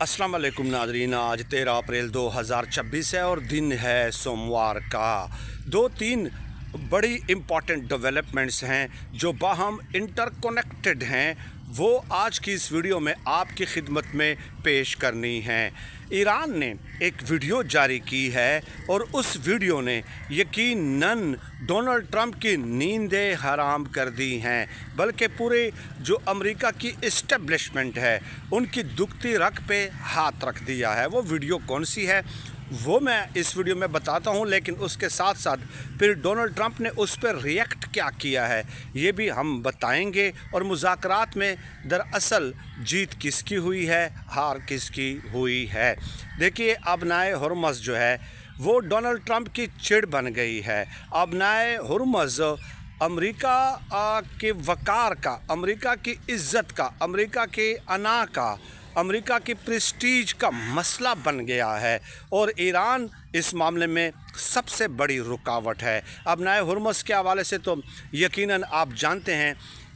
अस्सलाम वालेकुम नाजरीन। आज 13 अप्रैल 2026 है और दिन है सोमवार का। दो तीन बड़ी इम्पॉर्टेंट डेवलपमेंट्स हैं जो बाहम इंटरकनेक्टेड हैं, वो आज की इस वीडियो में आपकी खिदमत में पेश करनी हैं। ईरान ने एक वीडियो जारी की है और उस वीडियो ने यकीनन डोनाल्ड ट्रंप की नींदें हराम कर दी हैं, बल्कि पूरे जो अमेरिका की इस्टेब्लिशमेंट है उनकी दुखती रग पे हाथ रख दिया है। वो वीडियो कौन सी है वो मैं इस वीडियो में बताता हूं, लेकिन उसके साथ साथ फिर डोनाल्ड ट्रंप ने उस पर रिएक्ट क्या किया है ये भी हम बताएंगे। और मुज़ाकरात में दरअसल जीत किसकी हुई है, हार किसकी हुई है। देखिए, अबनाए हुर्मुज़ जो है वो डोनाल्ड ट्रंप की चिड़ बन गई है। अबनाए हुर्मुज़ अमेरिका के वक़ार का, अमेरिका की इज़्ज़त का, अमेरिका के अना का, अमेरिका की प्रेस्टीज का मसला बन गया है और ईरान इस मामले में सबसे बड़ी रुकावट है। अबनाए हुर्मुज़ के हवाले से तो यकीनन आप जानते हैं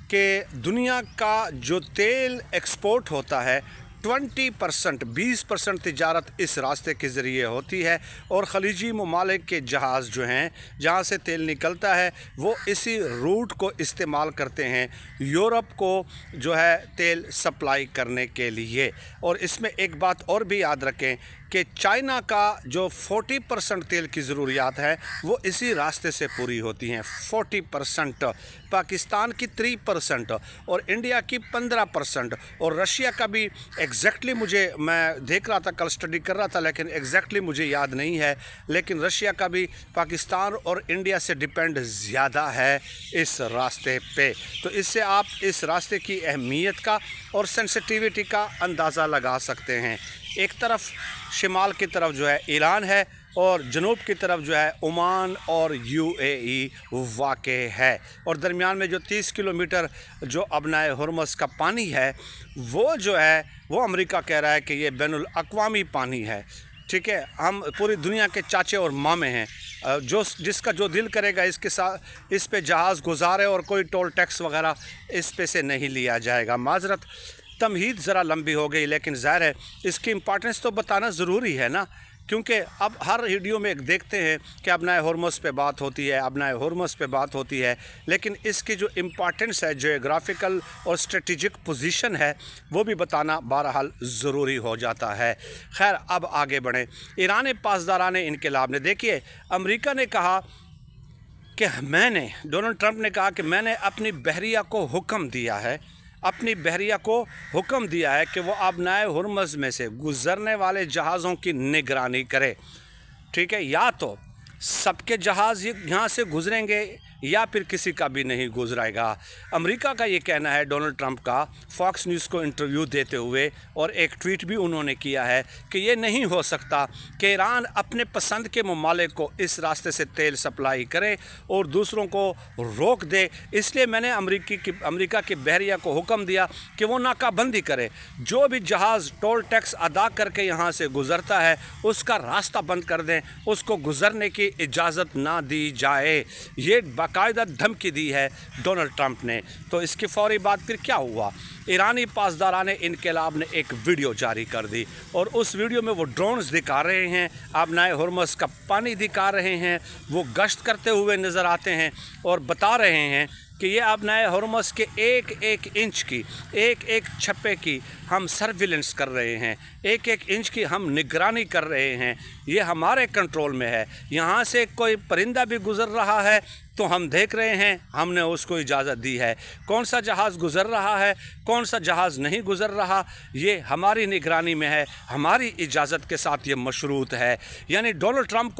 कि दुनिया का जो तेल एक्सपोर्ट होता है 20% तिजारत इस रास्ते के ज़रिए होती है और ख़लीजी ममालिक के जहाज़ जो हैं जहाँ से तेल निकलता है वो इसी रूट को इस्तेमाल करते हैं यूरोप को जो है तेल सप्लाई करने के लिए। और इसमें एक बात और भी याद रखें कि चाइना का जो 40% तेल की ज़रूरियात है वो इसी रास्ते से पूरी होती हैं। 40%, पाकिस्तान की 3% और इंडिया की 15% और रशिया का भी एग्जैक्टली मैं देख रहा था, कल स्टडी कर रहा था, लेकिन एग्जैक्टली मुझे याद नहीं है, लेकिन रशिया का भी पाकिस्तान और इंडिया से डिपेंड ज़्यादा है इस रास्ते पे। तो इससे आप इस रास्ते की अहमियत का और सेंसिटिविटी का अंदाज़ा लगा सकते हैं। एक तरफ शिमाल की तरफ जो है ईरान है और जनूब की तरफ जो है ओमान और यूएई वाक़े है और दरमियान में जो 30 किलोमीटर जो अबनाए हुर्मुज़ का पानी है वो जो है वो अमेरिका कह रहा है कि ये बैनुल अक़वामी पानी है। ठीक है, हम पूरी दुनिया के चाचे और मामे हैं, जिसका जो दिल करेगा इसके साथ इस पे जहाज़ गुजारे और कोई टोल टैक्स वगैरह इस पे से नहीं लिया जाएगा। माजरत, तमहीद ज़रा लंबी हो गई, लेकिन ज़ाहिर है इसकी इम्पॉर्टेंस तो बताना ज़रूरी है ना, क्योंकि अब हर वीडियो में एक देखते हैं कि अबनाए हुर्मुज़ पे बात होती है, अबनाए हुर्मुज़ पे बात होती है, लेकिन इसकी जो इम्पॉर्टेंस है, जियोग्राफिकल और स्ट्रेटिजिक पोजीशन है, वो भी बताना बहरहाल ज़रूरी हो जाता है। खैर, अब आगे बढ़ें। ईरान पासदारान इनकलाब ने, देखिए, अमेरिका ने कहा कि डोनाल्ड ट्रंप ने कहा कि मैंने अपनी बहरिया को हुक्म दिया है, अपनी बहरिया को हुक्म दिया है कि वो अबनाए हुर्मुज़ में से गुज़रने वाले जहाज़ों की निगरानी करे। ठीक है, या तो सबके जहाज़ यहाँ से गुज़रेंगे या फिर किसी का भी नहीं गुजरेगा। अमेरिका का ये कहना है, डोनाल्ड ट्रंप का, फॉक्स न्यूज़ को इंटरव्यू देते हुए, और एक ट्वीट भी उन्होंने किया है कि ये नहीं हो सकता कि ईरान अपने पसंद के ममालिक को इस रास्ते से तेल सप्लाई करे और दूसरों को रोक दे। इसलिए मैंने अमेरिका की बहरिया को हुक्म दिया कि वो नाकाबंदी करे, जो भी जहाज़ टोल टैक्स अदा करके यहाँ से गुज़रता है उसका रास्ता बंद कर दें, उसको गुज़रने की इजाज़त ना दी जाए। ये बाकायदा धमकी दी है डोनाल्ड ट्रंप ने। तो इसके फौरी बाद फिर क्या हुआ, ईरानी पासदारान इनकलाब ने एक वीडियो जारी कर दी और उस वीडियो में वो ड्रोन्स दिखा रहे हैं, अबनाए हुर्मुज़ का पानी दिखा रहे हैं, वो गश्त करते हुए नज़र आते हैं और बता रहे हैं कि ये अबनाए हुर्मुज़ के एक एक इंच की, एक एक छप्पे की हम सर्विलेंस कर रहे हैं, एक एक इंच की हम निगरानी कर रहे हैं, ये हमारे कंट्रोल में है। यहाँ से कोई परिंदा भी गुज़र रहा है तो हम देख रहे हैं, हमने उसको इजाज़त दी है। कौन सा जहाज़ गुज़र रहा है, कौन सा जहाज़ नहीं गुज़र रहा, ये हमारी निगरानी में है, हमारी इजाज़त के साथ ये मशरूत है। यानी डोनाल्ड ट्रंप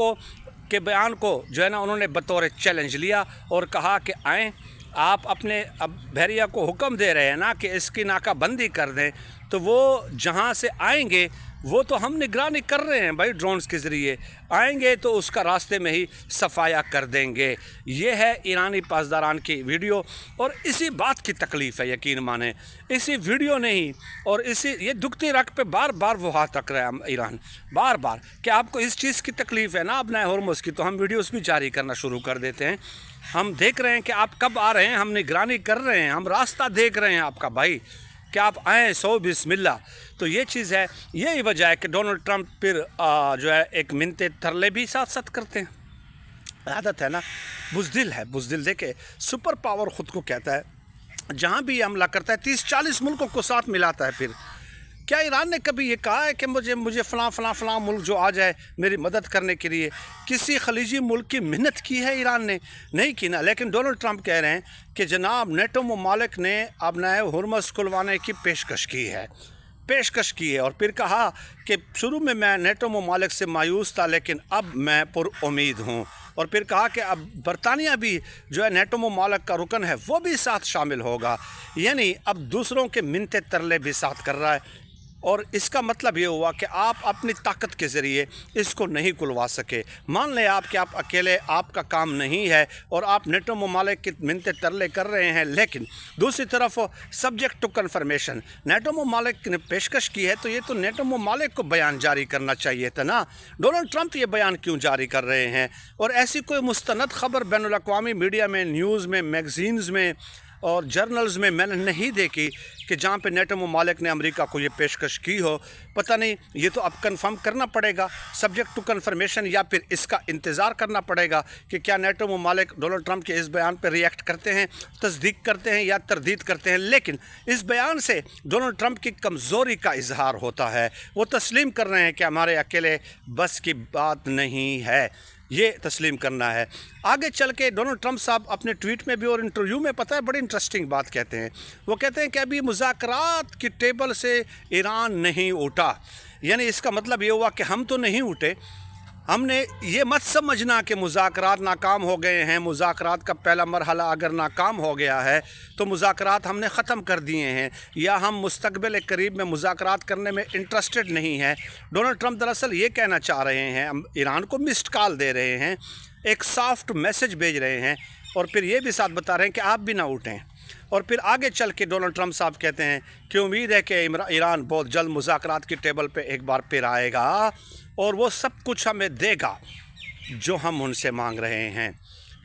के बयान को जो है ना, उन्होंने बतौर चैलेंज लिया और कहा कि आएँ, आप अपने अब बहरिया को हुक्म दे रहे हैं ना कि इसकी नाकाबंदी कर दें, तो वो जहाँ से आएंगे वो तो हम निगरानी कर रहे हैं भाई, ड्रोन्स के ज़रिए आएंगे तो उसका रास्ते में ही सफाया कर देंगे। ये है ईरानी पासदारान की वीडियो और इसी बात की तकलीफ़ है, यकीन माने, इसी वीडियो ने ही और ये दुखती रख पे बार बार वो हाथ रख रहा है ईरान, बार बार, कि आपको इस चीज़ की तकलीफ़ है ना अबनाए हुर्मुज़ की, तो हम वीडियोस भी जारी करना शुरू कर देते हैं। हम देख रहे हैं कि आप कब आ रहे हैं, हम निगरानी कर रहे हैं, हम रास्ता देख रहे हैं आपका भाई, कि आप आएँ सो बिस्मिल्लाह। तो ये चीज़ है, यही वजह है कि डोनाल्ड ट्रंप फिर जो है एक मिन्नतें तरले भी साथ साथ करते हैं। आदत है ना, बुज़दिल है, बुज़दिल। देखे सुपर पावर ख़ुद को कहता है, जहाँ भी हमला करता है 30-40 मुल्कों को साथ मिलाता है। फिर क्या ईरान ने कभी ये कहा है कि मुझे फ़लाँ मुल्क जो आ जाए मेरी मदद करने के लिए? किसी खलीजी मुल्क की मिन्नत की है ईरान ने? नहीं की ना। लेकिन डोनाल्ड ट्रंप कह रहे हैं कि जनाब नेटो ममालिक ने अपना हुर्मुज़ खुलवाने की पेशकश की है, और फिर कहा कि शुरू में मैं नेटो ममालिक से मायूस था लेकिन अब मैं पुरुम्मीद हूँ। और फिर कहा कि अब बरतानिया भी जो है नेटो ममालिक का रुकन है वो भी साथ शामिल होगा। यानी अब दूसरों के मिन्नतें तरले भी साथ कर रहा है। और इसका मतलब ये हुआ कि आप अपनी ताकत के ज़रिए इसको नहीं खुलवा सके। मान लें आप कि आप अकेले, आपका काम नहीं है और आप नेटो ममालिक की मिन्नतें तरले कर रहे हैं, लेकिन दूसरी तरफ सब्जेक्ट टू कन्फर्मेशन नेटो ममालिक ने पेशकश की है, तो ये तो नेटो ममालिक को बयान जारी करना चाहिए था ना। डोनाल्ड ट्रंप ये बयान क्यों जारी कर रहे हैं? और ऐसी कोई मुस्तनद ख़बर बैनुल-अक़वामी मीडिया में, न्यूज़ में, मैगज़ीन्स में और जर्नल्स में मैंने नहीं देखी कि जहाँ पे नेटो ममालिक ने अमेरिका को ये पेशकश की हो। पता नहीं, ये तो अब कंफर्म करना पड़ेगा सब्जेक्ट टू कंफर्मेशन, या फिर इसका इंतज़ार करना पड़ेगा कि क्या नेटो ममालिक डोनाल्ड ट्रंप के इस बयान पर रिएक्ट करते हैं, तस्दीक करते हैं या तरदीद करते हैं। लेकिन इस बयान से डोनाल्ड ट्रंप की कमज़ोरी का इजहार होता है। वो तस्लीम कर रहे हैं कि हमारे अकेले बस की बात नहीं है, ये तस्लीम करना है। आगे चल के डोनाल्ड ट्रंप साहब अपने ट्वीट में भी और इंटरव्यू में, पता है, बड़ी इंटरेस्टिंग बात कहते हैं। वो कहते हैं कि अभी मुज़ाकरात की टेबल से ईरान नहीं उठा। यानी इसका मतलब ये हुआ कि हम तो नहीं उठे। हमने ये मत समझना कि मुज़ाकरात नाकाम हो गए हैं। मुज़ाकरात का पहला मरहला अगर नाकाम हो गया है तो मुज़ाकरात हमने ख़त्म कर दिए हैं, या हम मुस्तक़बिल करीब में मुज़ाकरात करने में इंटरेस्टेड नहीं हैं। डोनाल्ड ट्रंप दरअसल ये कहना चाह रहे हैं, हम ईरान को मिस्ड कॉल दे रहे हैं, एक सॉफ्ट मैसेज भेज रहे हैं, और फिर ये भी साथ बता रहे हैं कि आप भी ना उठें। और फिर आगे चल के डोनाल्ड ट्रंप साहब कहते हैं कि उम्मीद है कि ईरान बहुत जल्द मुज़ाकरात की टेबल पे एक बार फिर आएगा और वो सब कुछ हमें देगा जो हम उनसे मांग रहे हैं।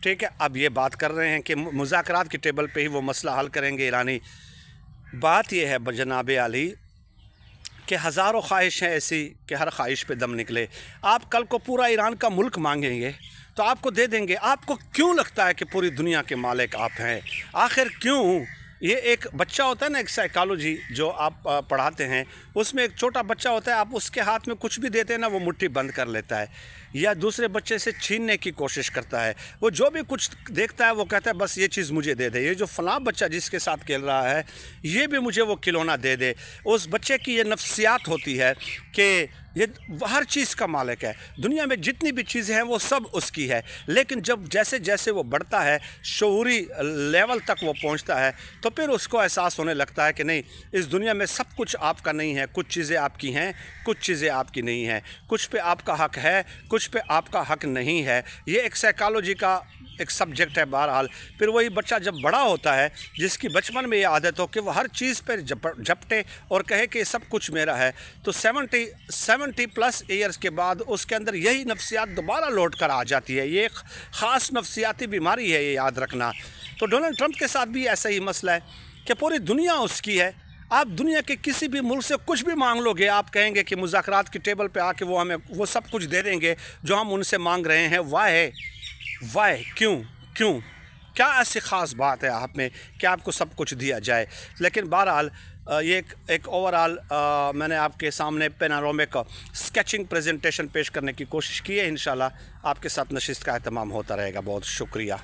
ठीक है, अब ये बात कर रहे हैं कि मुज़ाकरात की टेबल पे ही वो मसला हल करेंगे ईरानी। बात ये है जनाब आली कि हज़ारों ख्वाहिश हैं ऐसी कि हर ख्वाहिश पे दम निकले। आप कल को पूरा ईरान का मुल्क मांगेंगे तो आपको दे देंगे। आपको क्यों लगता है कि पूरी दुनिया के मालिक आप हैं? आखिर क्यों? ये एक बच्चा होता है ना, एक साइकोलॉजी जो आप पढ़ाते हैं, उसमें एक छोटा बच्चा होता है, आप उसके हाथ में कुछ भी देते हैं ना, वो मुट्ठी बंद कर लेता है या दूसरे बच्चे से छीनने की कोशिश करता है। वो जो भी कुछ देखता है वो कहता है बस ये चीज़ मुझे दे दे, ये जो फ़लाँ बच्चा जिसके साथ खेल रहा है ये भी मुझे वो खिलौना दे दे। उस बच्चे की ये नफ्सियात होती है कि ये हर चीज़ का मालिक है, दुनिया में जितनी भी चीज़ें हैं वो सब उसकी है। लेकिन जब जैसे जैसे वो बढ़ता है, शऊरी लेवल तक वो पहुंचता है, तो फिर उसको एहसास होने लगता है कि नहीं, इस दुनिया में सब कुछ आपका नहीं है, कुछ चीज़ें आपकी हैं, कुछ चीज़ें आपकी नहीं हैं, कुछ पे आपका हक है, कुछ पे आपका हक नहीं है। ये एक साइकोलॉजी का एक सब्जेक्ट है। बहरहाल फिर वही बच्चा जब बड़ा होता है, जिसकी बचपन में ये आदत हो कि वो हर चीज़ पर झपटे और कहे कि सब कुछ मेरा है, तो 70 प्लस ईयर्स के बाद उसके अंदर यही नफ्सियात दोबारा लौट कर आ जाती है। ये एक ख़ास नफ्सियाती बीमारी है, ये याद रखना। तो डोनाल्ड ट्रंप के साथ भी ऐसा ही मसला है कि पूरी दुनिया उसकी है। आप दुनिया के किसी भी मुल्क से कुछ भी मांग लोगे, आप कहेंगे कि मुज़ाकरात की टेबल पे आके वो हमें वो सब कुछ दे देंगे जो हम उनसे मांग रहे हैं। वाई क्यों क्या ऐसी ख़ास बात है आप में कि आपको सब कुछ दिया जाए? लेकिन बहरहाल ये एक ओवरऑल मैंने आपके सामने पेनारोमिक स्केचिंग प्रेजेंटेशन पेश करने की कोशिश की है। इंशाल्लाह आपके साथ नशिस्त का एहतमाम होता रहेगा। बहुत शुक्रिया।